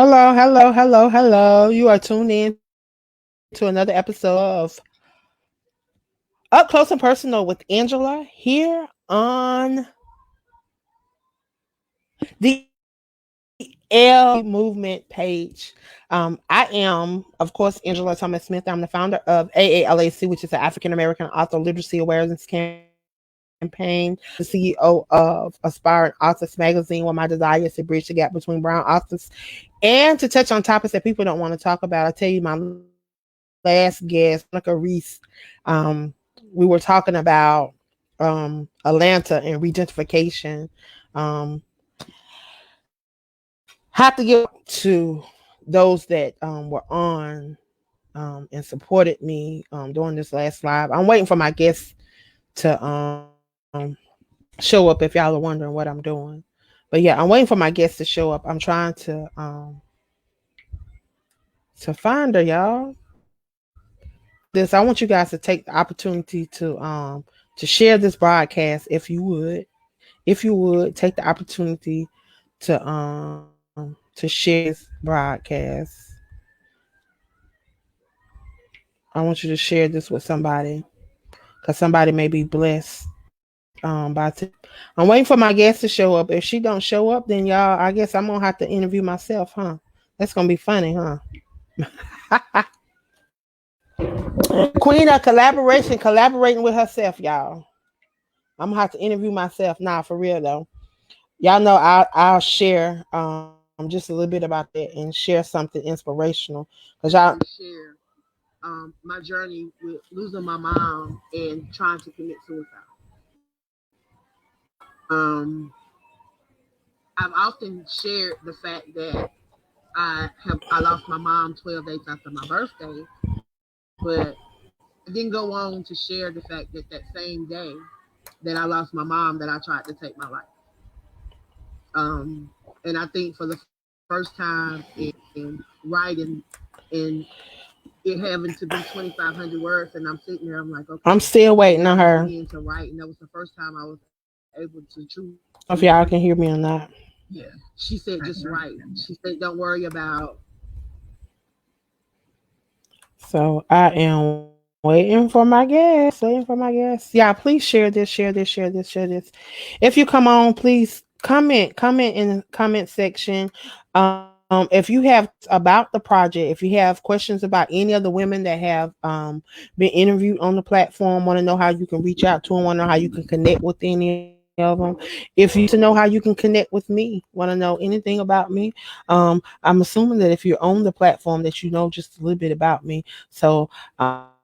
Hello, hello, hello, hello. You are tuned in to another episode of Up Close and Personal with Angela here on the L Movement page. I am, of course, Angela Thomas Smith. I'm the founder of AAALAC, which is the African American Author Literacy Awareness Campaign, the CEO of Aspiring Authors Magazine, where my desire is to bridge the gap between brown authors and to touch on topics that people don't want to talk about. I tell you, my last guest, Monica Reese, we were talking about Atlanta and regentrification. Um, have to give to those that were on and supported me during this last live. I'm waiting for my guests to show up if y'all are wondering what I'm doing. But yeah, I'm waiting for my guests to show up. I'm trying to find her, y'all. This I want you guys to take the opportunity to share this broadcast if you would. If you would take the opportunity to share this broadcast. I want you to share this with somebody because somebody may be blessed by I'm waiting for my guest to show up. If she don't show up, then y'all, I guess I'm gonna have to interview myself, huh? That's gonna be funny, huh? Queen of collaboration, collaborating with herself, y'all. I'm gonna have to interview myself now, for real though. Y'all know I'll share just a little bit about that and share something inspirational because y'all share my journey with losing my mom and trying to commit suicide. Um, I've often shared the fact that I lost my mom 12 days after my birthday, but I didn't go on to share the fact that that same day that I lost my mom, that I tried to take my life. And I think for the first time in writing and it having to be 2,500 words, and I'm sitting there, I'm like, okay, I'm still waiting on her. Begin to write, and that was the first time I was able to truly. If y'all can hear me or not. Yeah, she said just write. She said, don't worry about. So I am waiting for my guests. Waiting for my guests. Yeah, please share this, share this, share this, share this. If you come on, please comment in the comment section. If you have about the project, if you have questions about any of the women that have been interviewed on the platform, want to know how you can reach out to them, want to know how you can connect with any of them. If you to know how you can connect with me, want to know anything about me, I'm assuming that if you're on the platform that you know just a little bit about me. So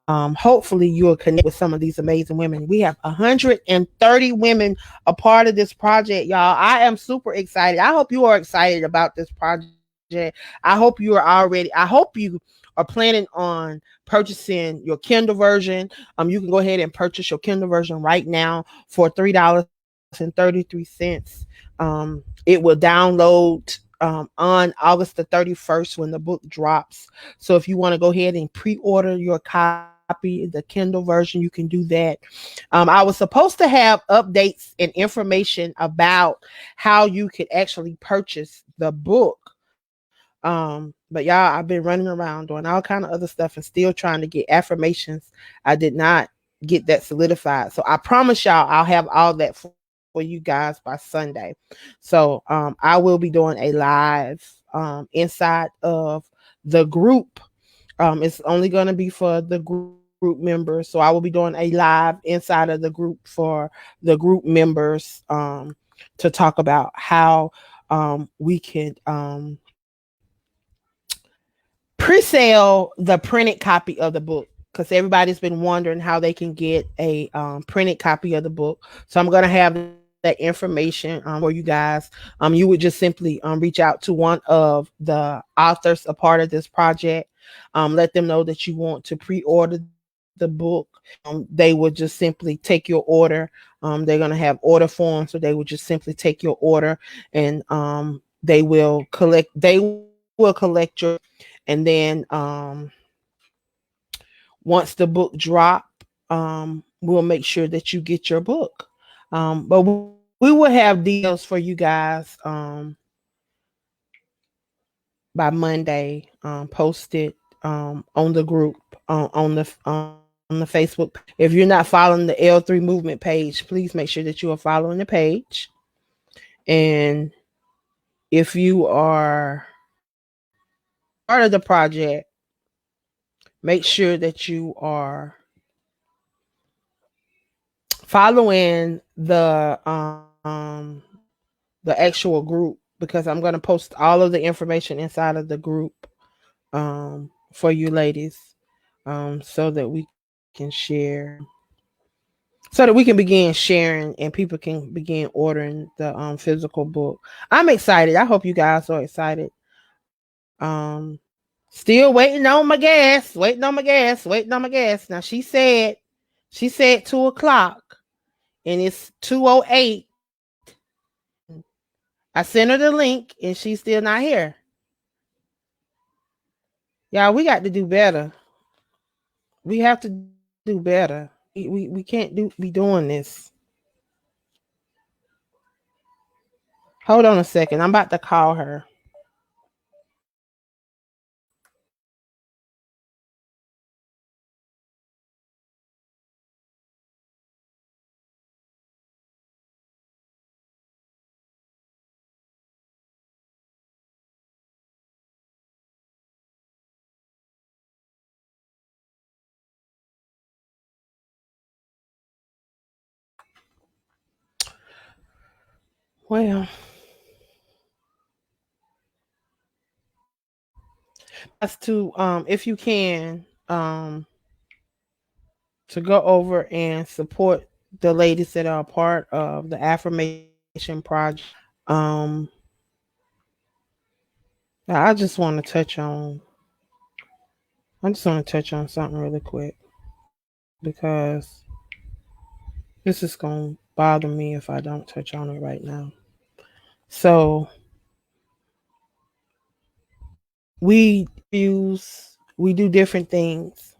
hopefully you'll connect with some of these amazing women. We have 130 women a part of this project, y'all. I am super excited. I hope you are excited about this project. I hope you are already, I hope you are planning on purchasing your Kindle version. You can go ahead and purchase your Kindle version right now for $3.33. It will download on August the 31st when the book drops. So if you want to go ahead and pre-order your copy, the Kindle version, you can do that. I was supposed to have updates and information about how you could actually purchase the book. But y'all, I've been running around doing all kind of other stuff and still trying to get affirmations. I did not get that solidified. So I promise y'all I'll have all that for you guys by Sunday. So I will be doing a live inside of the group. It's only going to be for the group members. So I will be doing a live inside of the group for the group members to talk about how we can pre-sale the printed copy of the book, because everybody's been wondering how they can get a printed copy of the book. So I'm going to have that information for you guys. You would just simply reach out to one of the authors a part of this project. Let them know that you want to pre-order the book. They would just simply take your order. They're going to have order forms, so they would just simply take your order, and they will collect your, and then once the book drop, we'll make sure that you get your book. But we will have deals for you guys by Monday. Post it on the group on the Facebook. If you're not following the L3 movement page, please make sure that you are following the page. And if you are part of the project, make sure that you are following the actual group, because I'm going to post all of the information inside of the group for you ladies, so that we can share, so that we can begin sharing and people can begin ordering the physical book. I'm excited. I hope you guys are excited. Still waiting on my gas, waiting on my gas, waiting on my gas. Now she said 2 o'clock and it's 2:08. I sent her the link and she's still not here. Y'all, we got to do better. We have to do better. We can't be doing this. Hold on a second. I'm about to call her. Well, that's to if you can to go over and support the ladies that are a part of the affirmation project. Um I just want to touch on something really quick, because this is going to bother me if I don't touch on it right now. So, we do different things.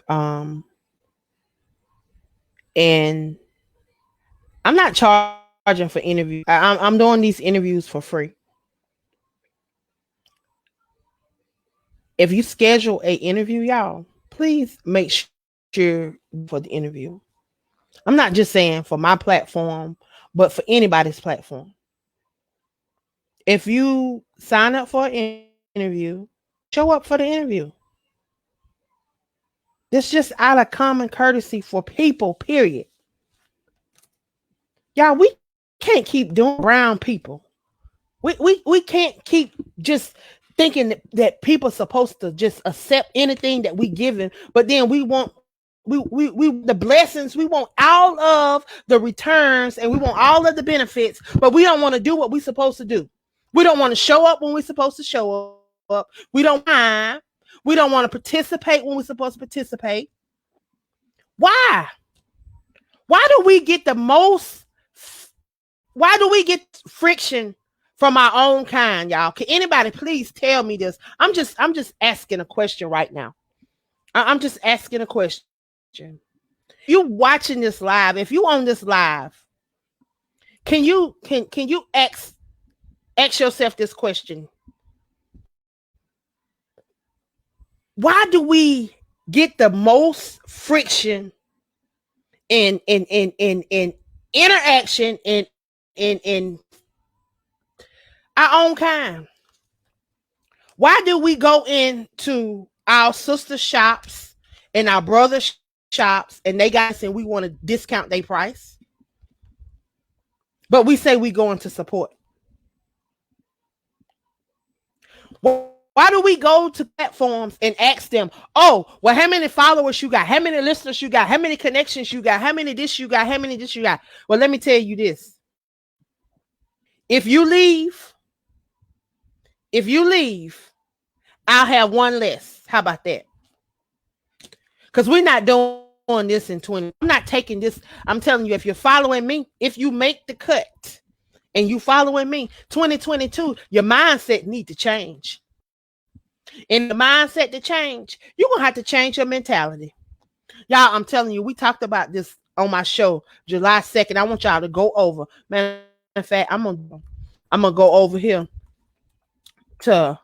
Um and I'm not charging for interviews. I'm doing these interviews for free. If you schedule a interview, y'all, please make sure for the interview. I'm not just saying for my platform, but for anybody's platform. If you sign up for an interview, show up for the interview. This just out of common courtesy for people, period. Y'all, we can't keep doing brown people. We can't keep just thinking that people supposed to just accept anything that we given, but then we the blessings, we want all of the returns and we want all of the benefits, but we don't want to do what we're supposed to do. We don't want to show up when we're supposed to show up. We don't time. We don't want to participate when we're supposed to participate. Why? Why do we get the most why do we get friction from our own kind, y'all? Can anybody please tell me this? I'm just asking a question right now. I'm just asking a question. If you watching this live, if you on this live, can you ask yourself this question? Why do we get the most friction in interaction in our own kind? Why do we go into our sister shops and our brother shops and they got us and we want to discount their price? But we say we going to support. Why do we go to platforms and ask them, oh, well, how many followers you got? How many listeners you got? How many connections you got? How many this you got? How many this you got? Well, let me tell you this. If you leave, I'll have one less. How about that? Because we're not doing this in 20. I'm not taking this. I'm telling you, if you're following me, if you make the cut and you following me, 2022, your mindset need to change. And the mindset to change, you're going to have to change your mentality. Y'all, I'm telling you, we talked about this on my show, July 2nd. I want y'all to go over. Matter of fact, I'm gonna go over here to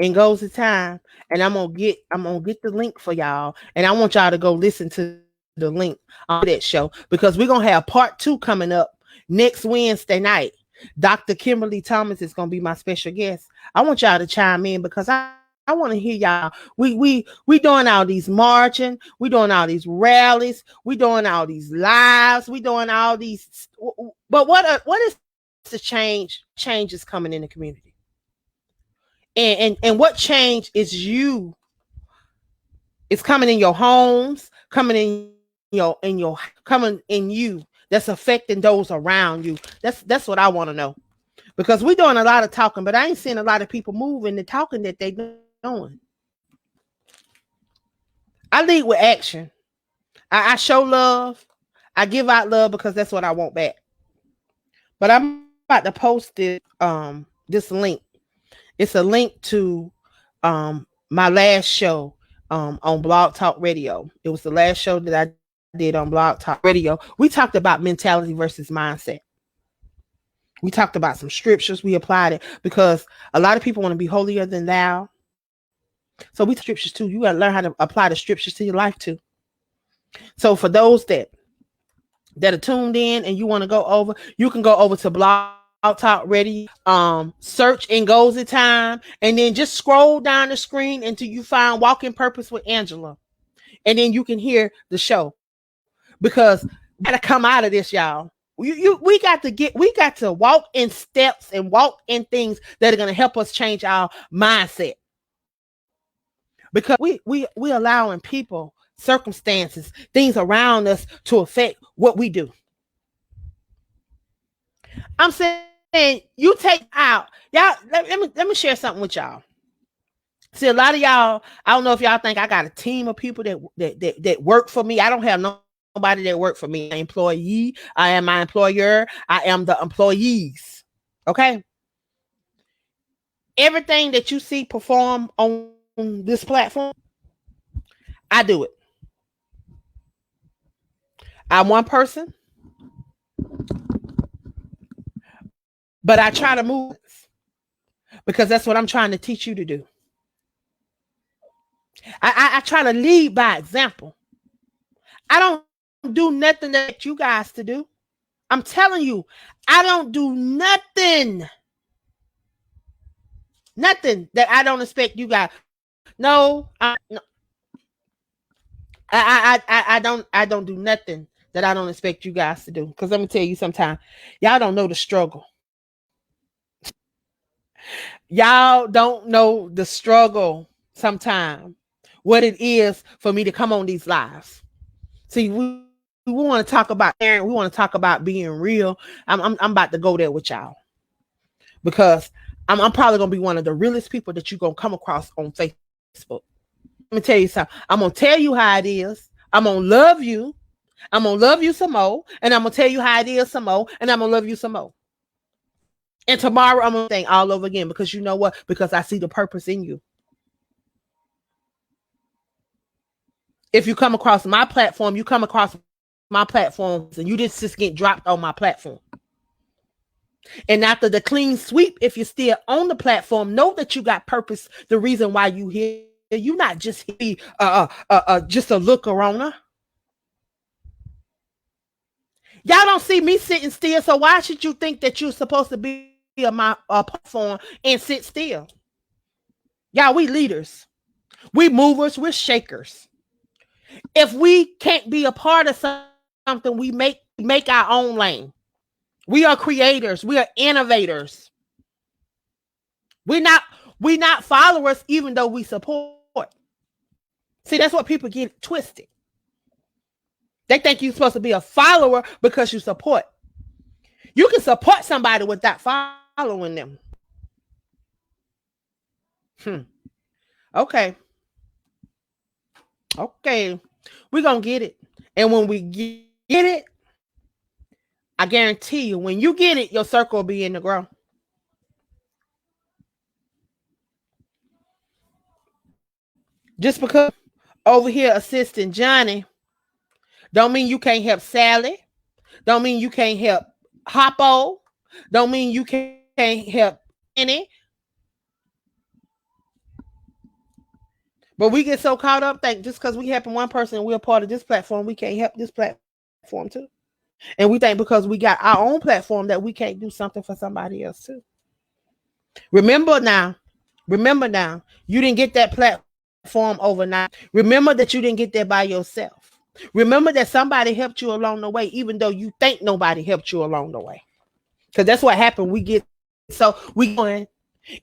NGOZI Time, and I'm gonna get the link for y'all, and I want y'all to go listen to the link on that show, because we're gonna have part 2 coming up next Wednesday night. Dr. Kimberly Thomas is gonna be my special guest. I want y'all to chime in, because I want to hear y'all. We doing all these marching, we doing all these rallies, we doing all these lives, we doing all these. But what is the change? Change is coming in the community, and what change is you? It's coming in your homes, coming coming in you. That's affecting those around you. That's what I want to know, because we're doing a lot of talking, but I ain't seeing a lot of people moving and talking that they doing. I lead with action. I show love. I give out love, because that's what I want back. But I'm about to post this link. It's a link to my last show on Blog Talk Radio. It was the last show that I did on Blog Talk Radio. We talked about mentality versus mindset. We talked about some scriptures. We applied it, because a lot of people want to be holier than thou. So we talk scriptures too. You got to learn how to apply the scriptures to your life too. So for those that are tuned in and you want to go over, you can go over to Blog Talk Radio, search NGOZI Time, and then just scroll down the screen until you find Walking Purpose with Angela. And then you can hear the show, because we gotta come out of this, y'all. We got to walk in steps and walk in things that are going to help us change our mindset, because we allowing people, circumstances, things around us to affect what we do. I'm saying, you take out, y'all. Let me share something with y'all. See, a lot of y'all, I don't know if y'all think I got a team of people that work for me. I don't have nobody that work for me. I'm an employee. I am my employer. I am the employees. Okay. Everything that you see perform on this platform, I do it. I'm one person, but I try to move, because that's what I'm trying to teach you to do. I try to lead by example. I don't do nothing that you guys to do. I'm telling you, I don't do nothing that I don't expect you guys. No, I don't do nothing that I don't expect you guys to do. Because let me tell you, sometimes y'all don't know the struggle. Y'all don't know the struggle sometimes, what it is for me to come on these lives. See, we want to talk about Aaron. We want to talk about being real. I'm about to go there with y'all, because I'm probably gonna be one of the realest people that you're gonna come across on Facebook. Let me tell you something. I'm gonna tell you how it is. I'm gonna love you. I'm gonna love you some more, and I'm gonna tell you how it is some more, and I'm gonna love you some more. And tomorrow I'm gonna think all over again, because you know what? Because I see the purpose in you. If you come across my platform, you come across my platforms, and you just get dropped on my platform. And after the clean sweep, if you're still on the platform, know that you got purpose. The reason why you here, you not just here, just a looker on her. Y'all don't see me sitting still, so why should you think that you're supposed to be on my platform and sit still? Y'all, we leaders, we movers, we're shakers. If we can't be a part of something, we make our own lane. We are creators. We are innovators. We're not followers, even though we support. See, that's what people get twisted. They think you're supposed to be a follower because you support. You can support somebody without following them. Okay. We're going to get it. And when we get it, I guarantee you, when you get it, your circle will be in the grow. Just because over here assisting Johnny, don't mean you can't help Sally. Don't mean you can't help Hoppo. Don't mean you can't help N.E. But we get so caught up, think just because we helping one person and we're a part of this platform, we can't help this platform too. And we think because we got our own platform that we can't do something for somebody else too. Remember now, you didn't get that platform overnight. Remember that you didn't get there by yourself. Remember that somebody helped you along the way, even though you think nobody helped you along the way. Because that's what happened. We going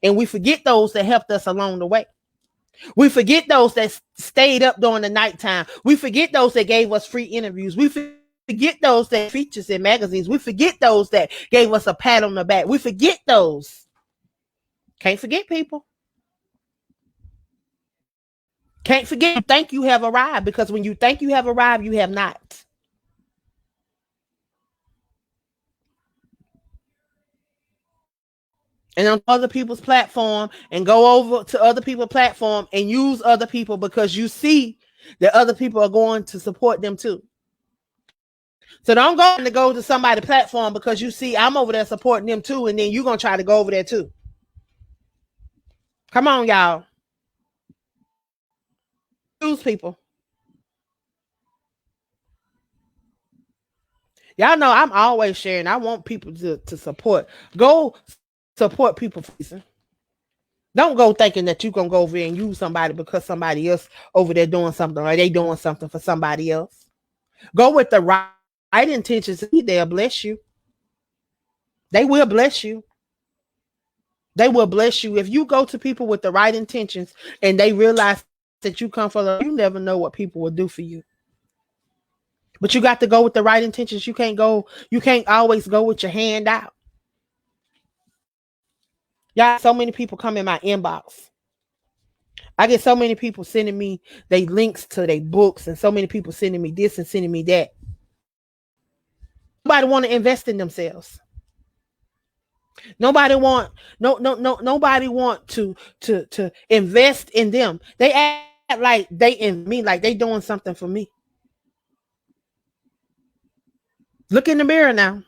and we forget those that helped us along the way. We forget those that stayed up during the nighttime. We forget those that gave us free interviews. We forget those that features in magazines. We forget those that gave us a pat on the back. We forget those. Can't forget people. Can't forget you think you have arrived, because when you think you have arrived, you have not. And on other people's platform and go over to other people's platform and use other people because you see that other people are going to support them too. So don't go to somebody's platform because you see I'm over there supporting them too, and then you're going to try to go over there too. Come on, y'all. Use people. Y'all know I'm always sharing. I want people to support. Go support people. Don't go thinking that you're going to go over there and use somebody because somebody else over there doing something or they doing something for somebody else. Go with the right intentions. They'll bless you. They will bless you. They will bless you. If you go to people with the right intentions and they realize that you come for them, you never know what people will do for you. But you got to go with the right intentions. You can't always go with your hand out. Y'all, so many people come in my inbox. I get so many people sending me they links to their books, and so many people sending me this and sending me that. Nobody want to invest in themselves. Nobody want to invest in them. They act like they in me, like they doing something for me. Look in the mirror now.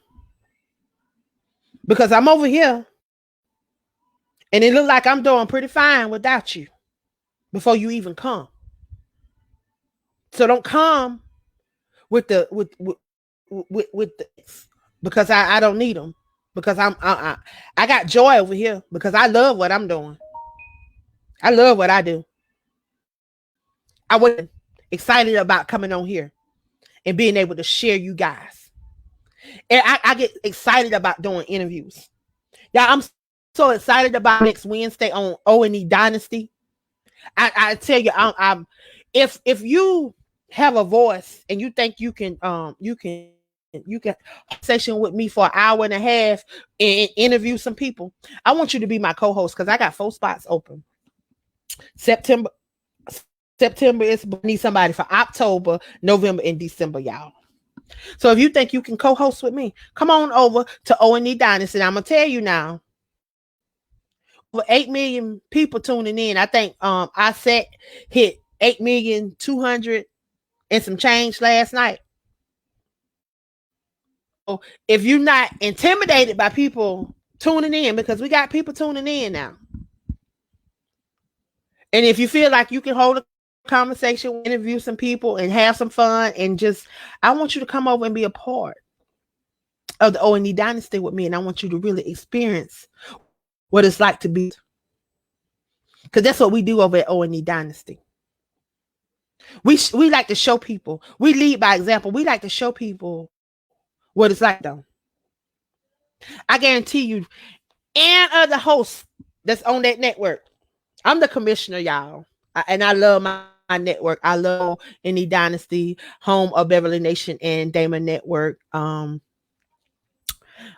Because I'm over here and it look like I'm doing pretty fine without you before you even come. So don't come with the because I don't need them, because I got joy over here because I love what I'm doing. I love what I do. I was excited about coming on here and being able to share you guys. And I get excited about doing interviews. Yeah, I'm so excited about next Wednesday on O.N.E Dynasty. I tell you, I'm if you have a voice and you think you can session with me for an hour and a half and interview some people, I want you to be my co-host because I got 4 spots open. September is need somebody for October, November, and December, y'all. So if you think you can co-host with me, come on over to O.N.E Dynasty. I'm gonna tell you now, over 8 million people tuning in. I think I hit 8,200,000 and some change last night. So if you're not intimidated by people tuning in, because we got people tuning in now, and if you feel like you can hold a conversation, interview some people, and have some fun, and just, I want you to come over and be a part of the O.N.E Dynasty with me, and I want you to really experience what it's like to be, because that's what we do over at O.N.E Dynasty. We like to show people. We lead by example. We like to show people what it's like, though. I guarantee you, and other hosts that's on that network. I'm the commissioner, y'all, and I love my network. I love O.N.E Dynasty, home of Beverly Nation and D.A.M.O.N Network.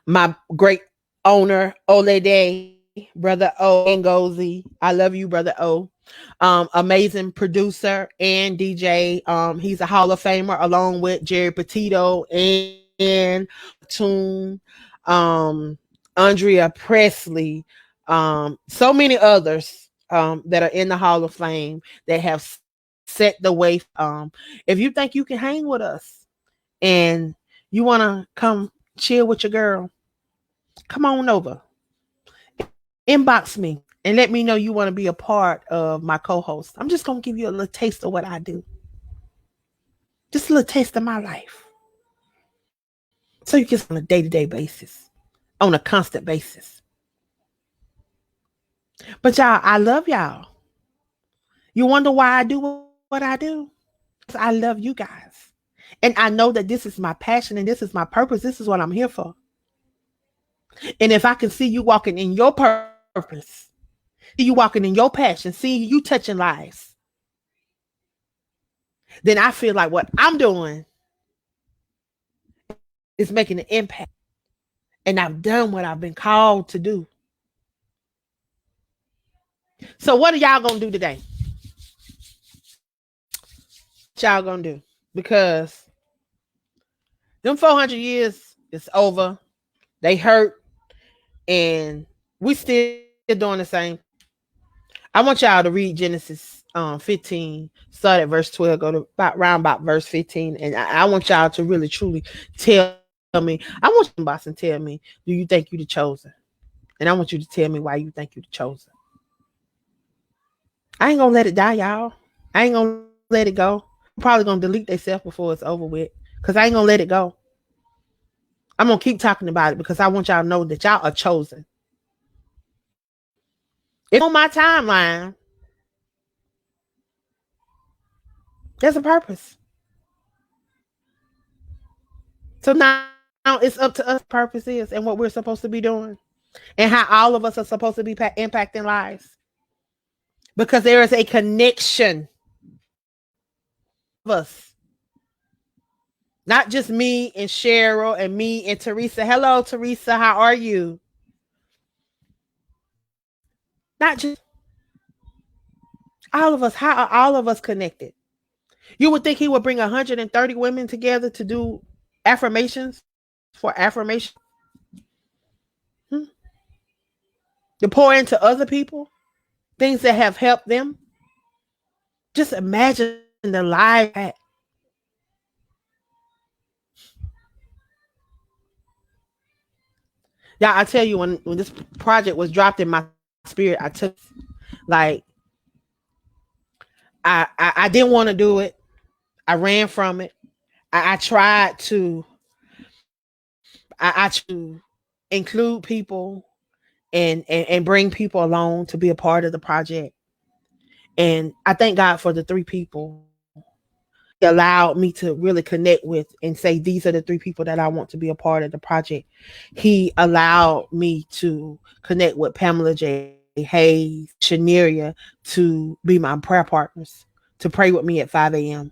My great owner, Olede, brother O, NGOZI. I love you, brother O. Amazing producer and DJ. He's a Hall of Famer along with Jerry Petito and Tune, Andrea Presley, so many others that are in the Hall of Fame that have set the way. If you think you can hang with us and you want to come chill with your girl, come on over. Inbox me. and let me know you want to be a part of my co-host. I'm just going to give you a little taste of what I do. Just a little taste of my life. So you get on a day-to-day basis, on a constant basis. But y'all, I love y'all. You wonder why I do what I do? Because I love you guys. And I know that this is my passion and this is my purpose. This is what I'm here for. And if I can see you walking in your purpose, see you walking in your passion, see you touching lives, then I feel like what I'm doing is making an impact. And I've done what I've been called to do. So what are y'all going to do today? What y'all going to do? Because them 400 years is over. They hurt. And we still doing the same. I want y'all to read Genesis 15, start at verse 12, go to about verse 15. And I want y'all to really, truly tell me. I want you to boss and tell me, do you think you're the chosen? And I want you to tell me why you think you're the chosen. I ain't going to let it die, y'all. I ain't going to let it go. I'm probably going to delete themselves before it's over with because I ain't going to let it go. I'm going to keep talking about it because I want y'all to know that y'all are chosen. It's on my timeline. There's a purpose. So now it's up to us. Purpose is and what we're supposed to be doing, and how all of us are supposed to be impacting lives. Because there is a connection of us, not just me and Cheryl and me and Teresa. Hello, Teresa. How are you? Not just all of us. How are all of us connected? You would think he would bring 130 women together to do affirmations for affirmation. To pour into other people, things that have helped them. Just imagine the life. Yeah, I tell you, when this project was dropped in my spirit, I took like I didn't want to do it. I ran from it. I tried to include people and bring people along to be a part of the project. And I thank God for the 3 people he allowed me to really connect with and say, these are the 3 people that I want to be a part of the project. He allowed me to connect with Pamela J. Hayes, Shaneria, to be my prayer partners, to pray with me at 5 a.m.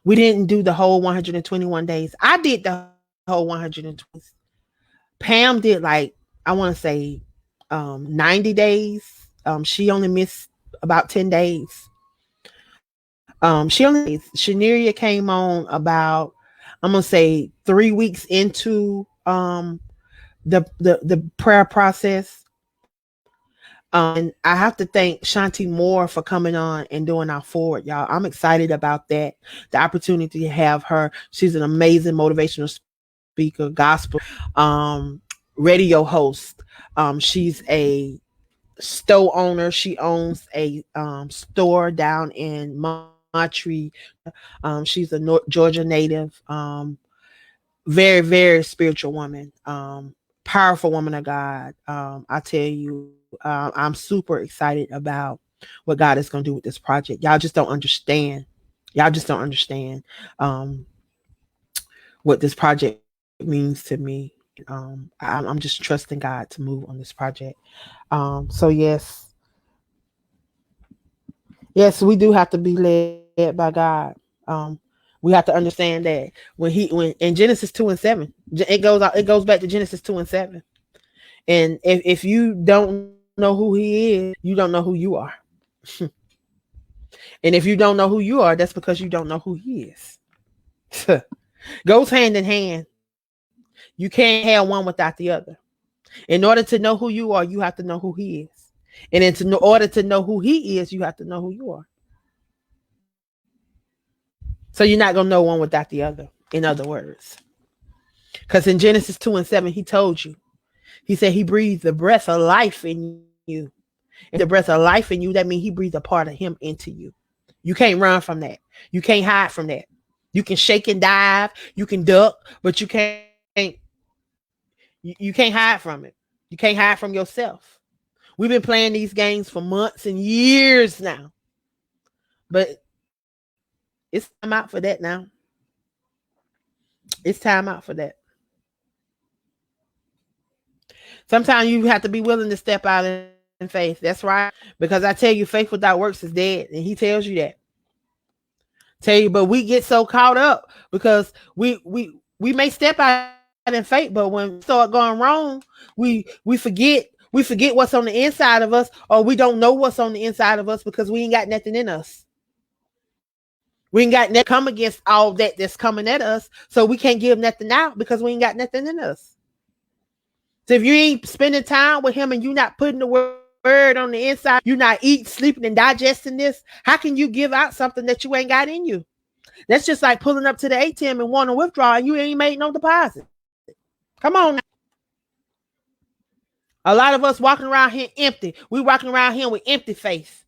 We didn't do the whole 121 days. I did the whole 120. Pam did like, I want to say 90 days. She only missed about 10 days. Shaneria came on about, I'm gonna say 3 weeks into the prayer process. And I have to thank Shanti Moore for coming on and doing our forward, y'all. I'm excited about that. The opportunity to have her. She's an amazing motivational speaker, gospel radio host. She's a store owner. She owns a store down in Montreal. She's a Georgia native. Very, very spiritual woman. Powerful woman of God. I tell you, I'm super excited about what God is going to do with this project. Y'all just don't understand. What this project means to me. I'm just trusting God to move on this project. So yes, we do have to be led by God. We have to understand that when in Genesis 2:7, it goes back to Genesis 2:7. And if you don't know who he is, you don't know who you are. And if you don't know who you are, that's because you don't know who he is. Goes hand in hand. You can't have one without the other. In order to know who you are, you have to know who he is. And in order to know who he is, you have to know who you are. So you're not going to know one without the other, in other words. Because in Genesis 2:7, he told you. He said he breathed the breath of life in you. If the breath of life in you, that means he breathed a part of him into you. You can't run from that. You can't hide from that. You can shake and dive, you can duck, but you can't hide from it. You can't hide from yourself. We've been playing these games for months and years now. But it's time out for that now. It's time out for that. Sometimes you have to be willing to step out in faith. That's right. Because I tell you, faith without works is dead. And he tells you that. Tell you, but we get so caught up because we may step out in faith, but when we start going wrong, we forget what's on the inside of us, or we don't know what's on the inside of us because we ain't got nothing in us. We ain't got nothing come against all that's coming at us, so we can't give nothing out because we ain't got nothing in us. So if you ain't spending time with him and you're not putting the word on the inside, you're not eating, sleeping, and digesting this, how can you give out something that you ain't got in you? That's just like pulling up to the ATM and wanting to withdraw and you ain't made no deposit. Come on now. A lot of us walking around here empty. We walking around here with empty faith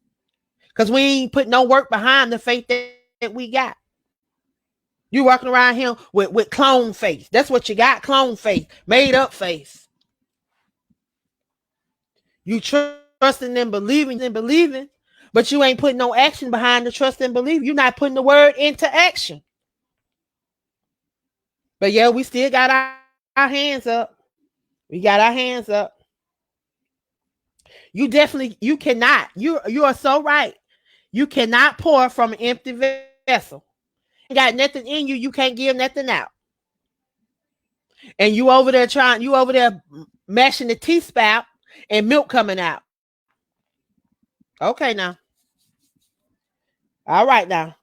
because we ain't put no work behind the faith that we got. You walking around here with clone faith. That's what you got, clone faith, made up faith. You trusting and believing, but you ain't putting no action behind the trust and belief. You're not putting the word into action. But yeah, we still got our hands up. We got our hands up. You cannot. You are so right. You cannot pour from an empty vessel. You got nothing in you. You can't give nothing out. And you over there mashing the tea spout and milk coming out. Okay now. All right now.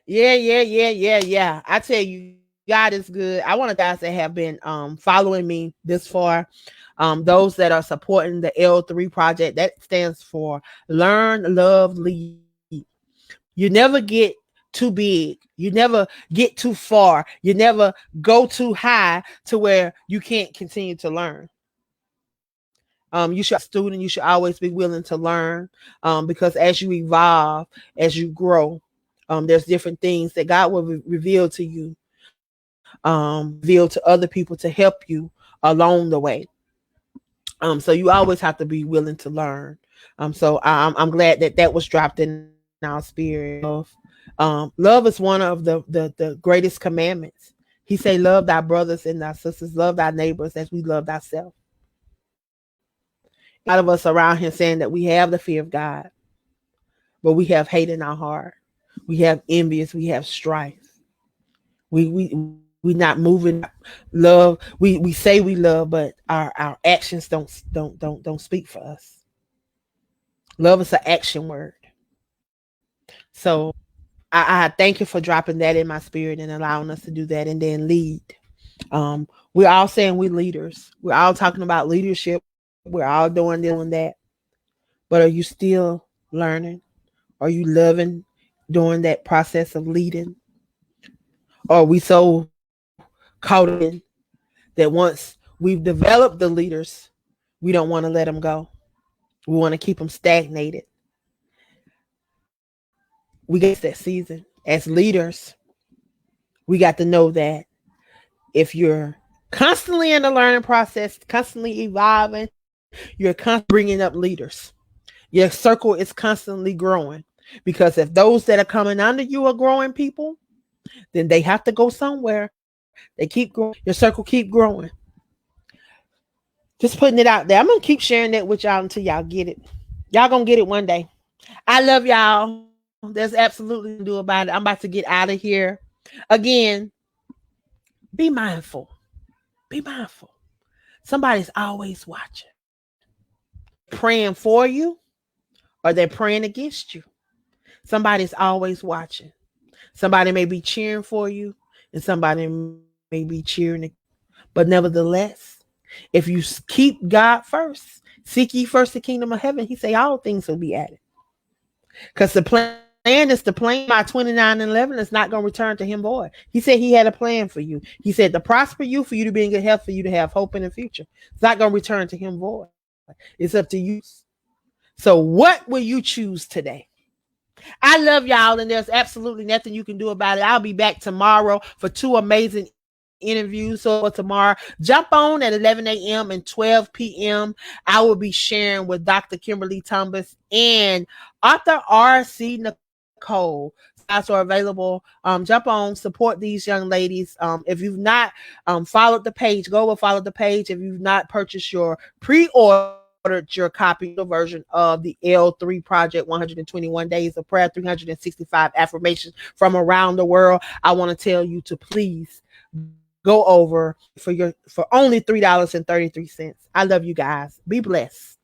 Yeah. I tell you, God is good. I want to guys that have been following me this far. Those that are supporting the L3 project, that stands for Learn, Love, Lead. You never get too big. You never get too far. You never go too high to where you can't continue to learn. You should, student, you should always be willing to learn because as you evolve, as you grow, there's different things that God will reveal to you, reveal to other people to help you along the way. So you always have to be willing to learn. So I'm glad that was dropped in our spirit. Love is one of the greatest commandments. He say, love thy brothers and thy sisters, love thy neighbors as we love thyself. A lot of us around here saying that we have the fear of God, but we have hate in our heart. We have envious. We have strife. We not moving love. We say we love, but our actions don't speak for us. Love is an action word. So I thank you for dropping that in my spirit and allowing us to do that and then lead. We're all saying we're leaders. We're all talking about leadership. We're all doing that. But are you still learning? Are you loving during that process of leading? Or are we so caught in that once we've developed the leaders, we don't want to let them go? We want to keep them stagnated. We get that season. As leaders, we got to know that if you're constantly in the learning process, constantly evolving, you're constantly bringing up leaders. Your circle is constantly growing because if those that are coming under you are growing people, then they have to go somewhere. They keep growing. Your circle keep growing. Just putting it out there. I'm going to keep sharing that with y'all until y'all get it. Y'all going to get it one day. I love y'all. There's absolutely nothing to do about it. I'm about to get out of here. Again, be mindful. Be mindful. Somebody's always watching. Praying for you or they're praying against you. Somebody's always watching. Somebody may be cheering for you and somebody may be cheering. But nevertheless, if you keep God first, seek ye first the kingdom of heaven, he say all things will be added. Because the plan plan is the plan by 29 and 11 is not going to return to him void. He said he had a plan for you. He said to prosper you, for you to be in good health, for you to have hope in the future. It's not going to return to him void. It's up to you. So what will you choose today? I love y'all, and there's absolutely nothing you can do about it. I'll be back tomorrow for 2 amazing interviews. So tomorrow, jump on at 11 a.m. and 12 p.m. I will be sharing with Dr. Kimberly Thomas and author R.C. Nicole. Spots are available. Jump on, support these young ladies. If you've not followed the page, go and follow the page. If you've not purchased your pre-ordered your copy version of the L3 Project, 121 Days of Prayer, 365 affirmations from around the world, I want to tell you to please go over for only $3.33. I love you guys. Be blessed.